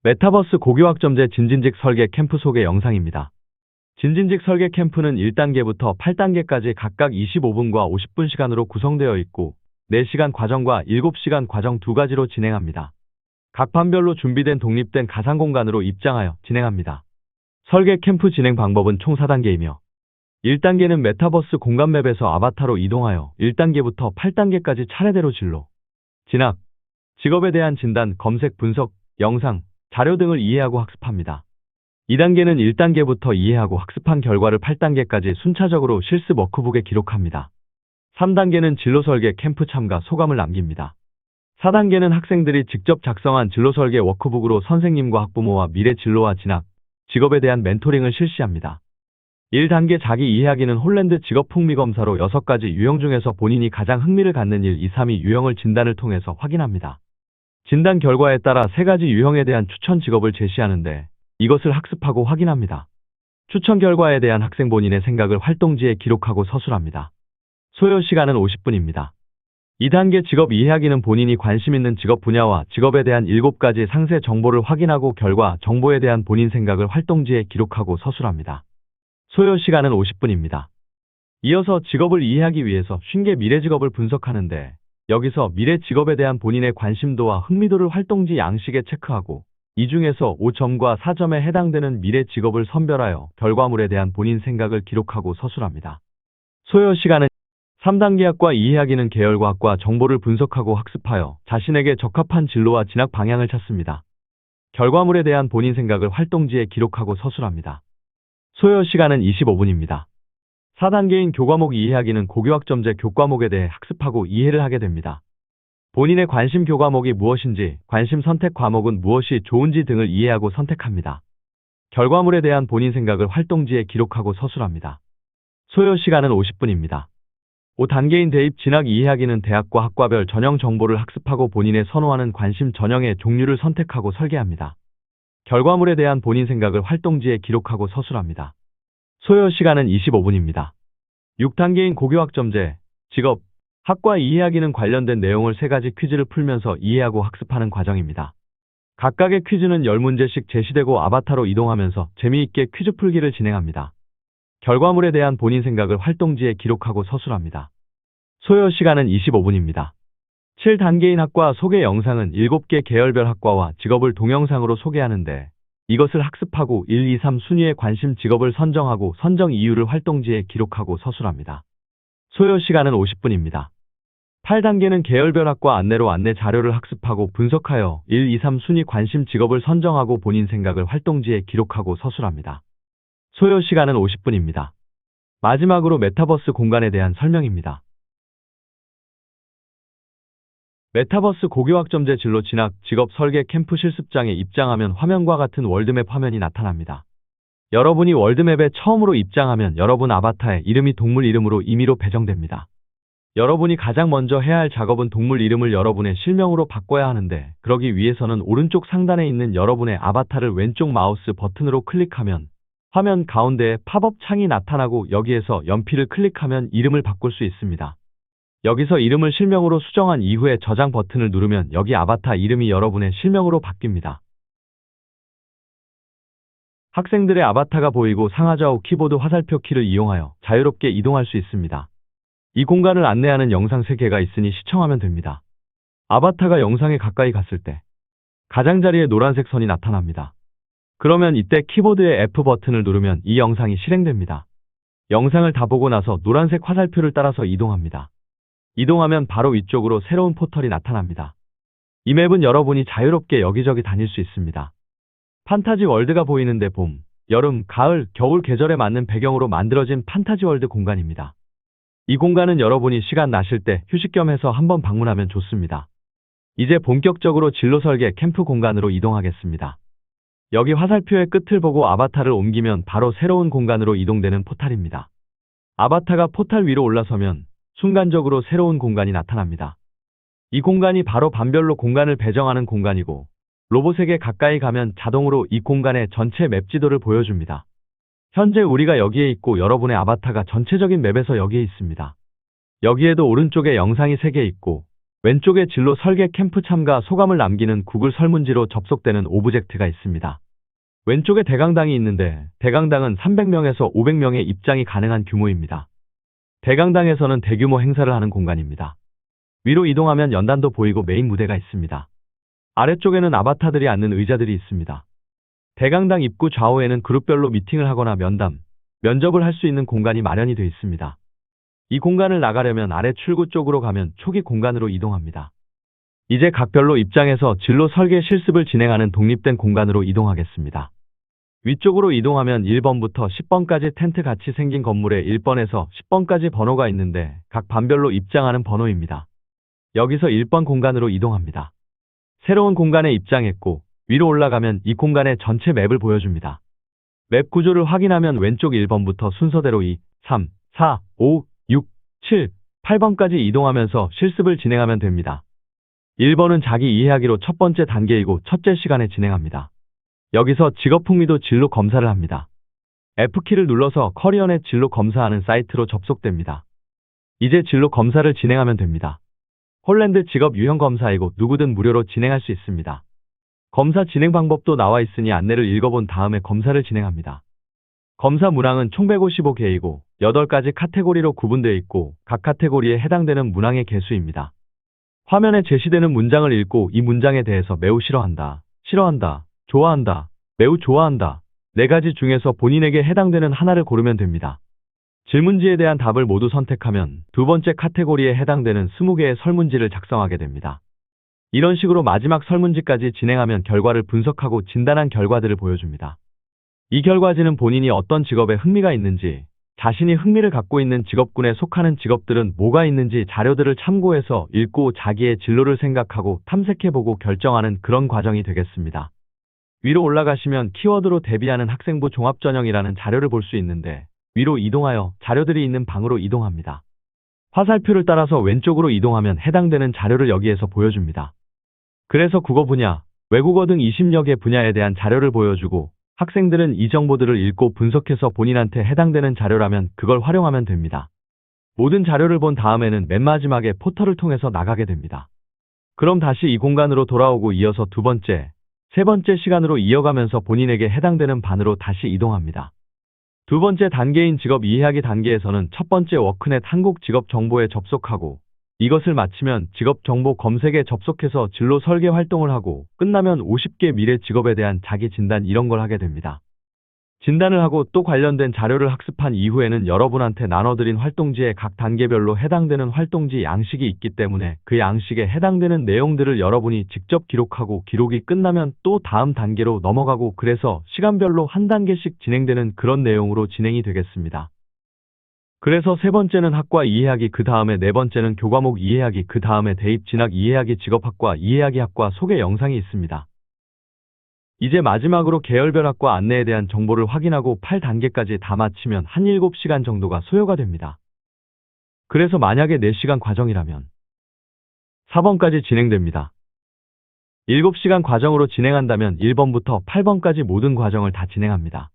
메타버스 고교학점제 진진직 설계 캠프 소개 영상입니다. 진진직 설계 캠프는 1단계부터 8단계까지 각각 25분과 50분 시간으로 구성되어 있고 4시간 과정과 7시간 과정 두 가지로 진행합니다. 각 반별로 준비된 독립된 가상 공간으로 입장하여 진행합니다. 설계 캠프 진행 방법은 총 4단계이며 1단계는 메타버스 공간맵에서 아바타로 이동하여 1단계부터 8단계까지 차례대로 진로, 진학, 직업에 대한 진단, 검색, 분석, 영상, 자료 등을 이해하고 학습합니다. 2단계는 1단계부터 이해하고 학습한 결과를 8단계까지 순차적으로 실습 워크북에 기록합니다. 3단계는 진로 설계 캠프 참가 소감을 남깁니다. 4단계는 학생들이 직접 작성한 진로 설계 워크북으로 선생님과 학부모와 미래 진로와 진학, 직업에 대한 멘토링을 실시합니다. 1단계 자기 이해하기는 홀랜드 직업 풍미 검사로 6가지 유형 중에서 본인이 가장 흥미를 갖는 1, 2, 3위 유형을 진단을 통해서 확인합니다. 진단 결과에 따라 3가지 유형에 대한 추천 직업을 제시하는데 이것을 학습하고 확인합니다. 추천 결과에 대한 학생 본인의 생각을 활동지에 기록하고 서술합니다. 소요 시간은 50분입니다. 2단계 직업 이해하기는 본인이 관심 있는 직업 분야와 직업에 대한 7가지 상세 정보를 확인하고 결과, 정보에 대한 본인 생각을 활동지에 기록하고 서술합니다. 소요 시간은 50분입니다. 이어서 직업을 이해하기 위해서 쉽게 미래 직업을 분석하는데 여기서 미래 직업에 대한 본인의 관심도와 흥미도를 활동지 양식에 체크하고 이 중에서 5점과 4점에 해당되는 미래 직업을 선별하여 결과물에 대한 본인 생각을 기록하고 서술합니다. 소요 시간은 3단계 학과 이해하기는 계열과학과 정보를 분석하고 학습하여 자신에게 적합한 진로와 진학 방향을 찾습니다. 결과물에 대한 본인 생각을 활동지에 기록하고 서술합니다. 소요 시간은 25분입니다. 4단계인 교과목 이해하기는 고교학점제 교과목에 대해 학습하고 이해를 하게 됩니다. 본인의 관심 교과목이 무엇인지, 관심 선택 과목은 무엇이 좋은지 등을 이해하고 선택합니다. 결과물에 대한 본인 생각을 활동지에 기록하고 서술합니다. 소요 시간은 50분입니다. 5단계인 대입 진학 이해하기는 대학과 학과별 전형 정보를 학습하고 본인의 선호하는 관심 전형의 종류를 선택하고 설계합니다. 결과물에 대한 본인 생각을 활동지에 기록하고 서술합니다. 소요 시간은 25분입니다. 6단계인 고교학점제, 직업, 학과 이해하기는 관련된 내용을 3가지 퀴즈를 풀면서 이해하고 학습하는 과정입니다. 각각의 퀴즈는 10문제씩 제시되고 아바타로 이동하면서 재미있게 퀴즈 풀기를 진행합니다. 결과물에 대한 본인 생각을 활동지에 기록하고 서술합니다. 소요 시간은 25분입니다. 7단계인 학과 소개 영상은 7개 계열별 학과와 직업을 동영상으로 소개하는데 이것을 학습하고 1, 2, 3 순위의 관심 직업을 선정하고 선정 이유를 활동지에 기록하고 서술합니다. 소요 시간은 50분입니다. 8단계는 계열별 학과 안내로 안내 자료를 학습하고 분석하여 1, 2, 3 순위 관심 직업을 선정하고 본인 생각을 활동지에 기록하고 서술합니다. 소요 시간은 50분입니다. 마지막으로 메타버스 공간에 대한 설명입니다. 메타버스 고교학점제 진로 진학 직업 설계 캠프 실습장에 입장하면 화면과 같은 월드맵 화면이 나타납니다. 여러분이 월드맵에 처음으로 입장하면 여러분 아바타의 이름이 동물 이름으로 임의로 배정됩니다. 여러분이 가장 먼저 해야 할 작업은 동물 이름을 여러분의 실명으로 바꿔야 하는데 그러기 위해서는 오른쪽 상단에 있는 여러분의 아바타를 왼쪽 마우스 버튼으로 클릭하면 화면 가운데에 팝업 창이 나타나고 여기에서 연필을 클릭하면 이름을 바꿀 수 있습니다. 여기서 이름을 실명으로 수정한 이후에 저장 버튼을 누르면 여기 아바타 이름이 여러분의 실명으로 바뀝니다. 학생들의 아바타가 보이고 상하좌우 키보드 화살표 키를 이용하여 자유롭게 이동할 수 있습니다. 이 공간을 안내하는 영상 3개가 있으니 시청하면 됩니다. 아바타가 영상에 가까이 갔을 때 가장자리에 노란색 선이 나타납니다. 그러면 이때 키보드의 F 버튼을 누르면 이 영상이 실행됩니다. 영상을 다 보고 나서 노란색 화살표를 따라서 이동합니다. 이동하면 바로 위쪽으로 새로운 포털이 나타납니다. 이 맵은 여러분이 자유롭게 여기저기 다닐 수 있습니다. 판타지 월드가 보이는데 봄, 여름, 가을, 겨울 계절에 맞는 배경으로 만들어진 판타지 월드 공간입니다. 이 공간은 여러분이 시간 나실 때 휴식 겸 해서 한번 방문하면 좋습니다. 이제 본격적으로 진로 설계 캠프 공간으로 이동하겠습니다. 여기 화살표의 끝을 보고 아바타를 옮기면 바로 새로운 공간으로 이동되는 포탈입니다. 아바타가 포탈 위로 올라서면 순간적으로 새로운 공간이 나타납니다. 이 공간이 바로 반별로 공간을 배정하는 공간이고 로봇에게 가까이 가면 자동으로 이 공간의 전체 맵 지도를 보여줍니다. 현재 우리가 여기에 있고 여러분의 아바타가 전체적인 맵에서 여기에 있습니다. 여기에도 오른쪽에 영상이 3개 있고 왼쪽에 진로 설계 캠프 참가 소감을 남기는 구글 설문지로 접속되는 오브젝트가 있습니다. 왼쪽에 대강당이 있는데 대강당은 300명에서 500명의 입장이 가능한 규모입니다. 대강당에서는 대규모 행사를 하는 공간입니다. 위로 이동하면 연단도 보이고 메인 무대가 있습니다. 아래쪽에는 아바타들이 앉는 의자들이 있습니다. 대강당 입구 좌우에는 그룹별로 미팅을 하거나 면담, 면접을 할 수 있는 공간이 마련이 되어 있습니다. 이 공간을 나가려면 아래 출구 쪽으로 가면 초기 공간으로 이동합니다. 이제 각별로 입장해서 진로 설계 실습을 진행하는 독립된 공간으로 이동하겠습니다. 위쪽으로 이동하면 1번부터 10번까지 텐트 같이 생긴 건물에 1번에서 10번까지 번호가 있는데 각 반별로 입장하는 번호입니다. 여기서 1번 공간으로 이동합니다. 새로운 공간에 입장했고 위로 올라가면 이 공간의 전체 맵을 보여줍니다. 맵 구조를 확인하면 왼쪽 1번부터 순서대로 2, 3, 4, 5, 6, 7, 8번까지 이동하면서 실습을 진행하면 됩니다. 1번은 자기 이해하기로 첫 번째 단계이고 첫째 시간에 진행합니다. 여기서 직업 풍미도 진로 검사를 합니다. F키를 눌러서 커리어넷 진로 검사하는 사이트로 접속됩니다. 이제 진로 검사를 진행하면 됩니다. 홀랜드 직업 유형 검사이고 누구든 무료로 진행할 수 있습니다. 검사 진행 방법도 나와 있으니 안내를 읽어본 다음에 검사를 진행합니다. 검사 문항은 총 155개이고 8가지 카테고리로 구분되어 있고 각 카테고리에 해당되는 문항의 개수입니다. 화면에 제시되는 문장을 읽고 이 문장에 대해서 매우 싫어한다, 싫어한다, 좋아한다, 매우 좋아한다, 4가지 중에서 본인에게 해당되는 하나를 고르면 됩니다. 질문지에 대한 답을 모두 선택하면 두 번째 카테고리에 해당되는 20개의 설문지를 작성하게 됩니다. 이런 식으로 마지막 설문지까지 진행하면 결과를 분석하고 진단한 결과들을 보여줍니다. 이 결과지는 본인이 어떤 직업에 흥미가 있는지, 자신이 흥미를 갖고 있는 직업군에 속하는 직업들은 뭐가 있는지 자료들을 참고해서 읽고 자기의 진로를 생각하고 탐색해보고 결정하는 그런 과정이 되겠습니다. 위로 올라가시면 키워드로 대비하는 학생부 종합전형이라는 자료를 볼 수 있는데 위로 이동하여 자료들이 있는 방으로 이동합니다. 화살표를 따라서 왼쪽으로 이동하면 해당되는 자료를 여기에서 보여줍니다. 그래서 국어 분야, 외국어 등 20여 개 분야에 대한 자료를 보여주고 학생들은 이 정보들을 읽고 분석해서 본인한테 해당되는 자료라면 그걸 활용하면 됩니다. 모든 자료를 본 다음에는 맨 마지막에 포털을 통해서 나가게 됩니다. 그럼 다시 이 공간으로 돌아오고 이어서 두 번째, 세 번째 시간으로 이어가면서 본인에게 해당되는 반으로 다시 이동합니다. 두 번째 단계인 직업 이해하기 단계에서는 첫 번째 워크넷 한국 직업 정보에 접속하고 이것을 마치면 직업 정보 검색에 접속해서 진로 설계 활동을 하고 끝나면 50개 미래 직업에 대한 자기 진단 이런 걸 하게 됩니다. 진단을 하고 또 관련된 자료를 학습한 이후에는 여러분한테 나눠드린 활동지에 각 단계별로 해당되는 활동지 양식이 있기 때문에 그 양식에 해당되는 내용들을 여러분이 직접 기록하고 기록이 끝나면 또 다음 단계로 넘어가고 그래서 시간별로 한 단계씩 진행되는 그런 내용으로 진행이 되겠습니다. 그래서 세 번째는 학과 이해하기, 그 다음에 네 번째는 교과목 이해하기, 그 다음에 대입 진학 이해하기, 직업학과 이해하기 학과 소개 영상이 있습니다. 이제 마지막으로 계열별 학과 안내에 대한 정보를 확인하고 8단계까지 다 마치면 한 7시간 정도가 소요가 됩니다. 그래서 만약에 4시간 과정이라면 4번까지 진행됩니다. 7시간 과정으로 진행한다면 1번부터 8번까지 모든 과정을 다 진행합니다.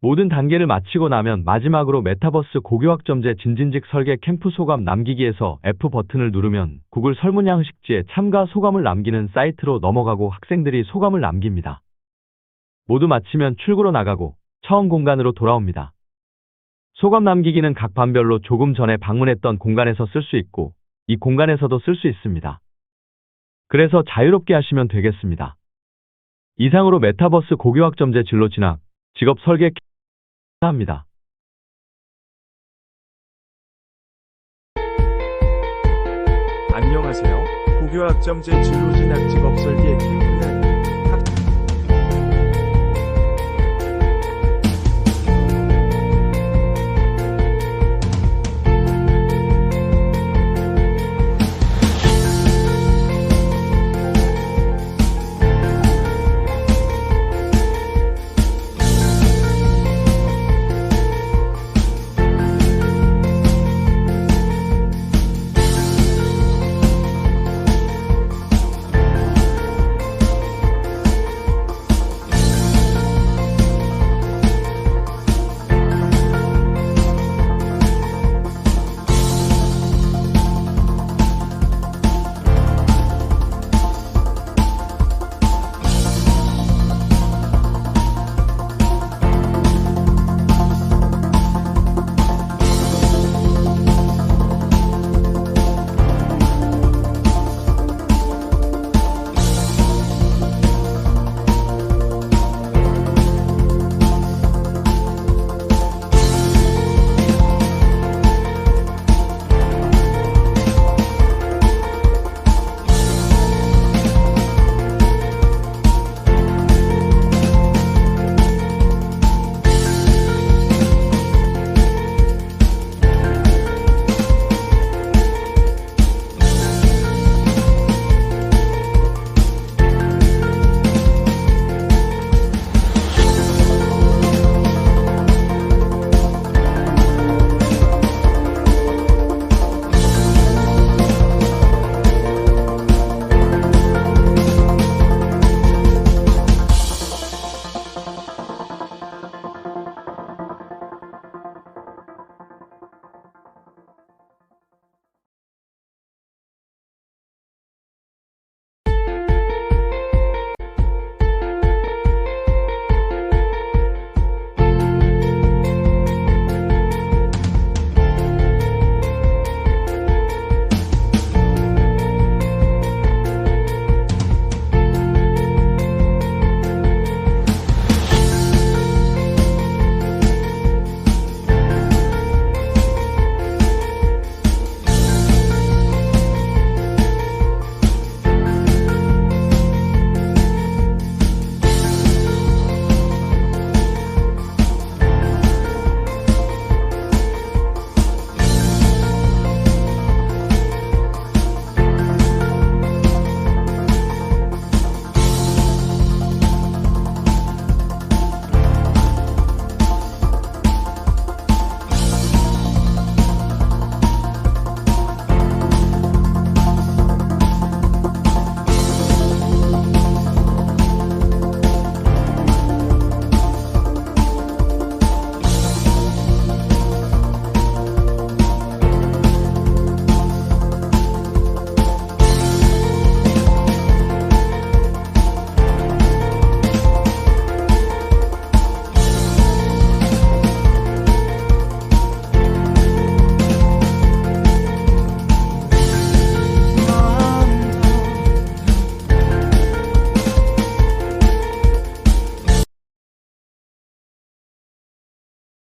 모든 단계를 마치고 나면 마지막으로 메타버스 고교학점제 진진직 설계 캠프 소감 남기기에서 F 버튼을 누르면 구글 설문 양식지에 참가 소감을 남기는 사이트로 넘어가고 학생들이 소감을 남깁니다. 모두 마치면 출구로 나가고 처음 공간으로 돌아옵니다. 소감 남기기는 각 반별로 조금 전에 방문했던 공간에서 쓸 수 있고 이 공간에서도 쓸 수 있습니다. 그래서 자유롭게 하시면 되겠습니다. 이상으로 메타버스 고교학점제 진로 진학, 직업 설계 합니다. 안녕하세요. 고교학점제 진로 진학 직업 설계 캠프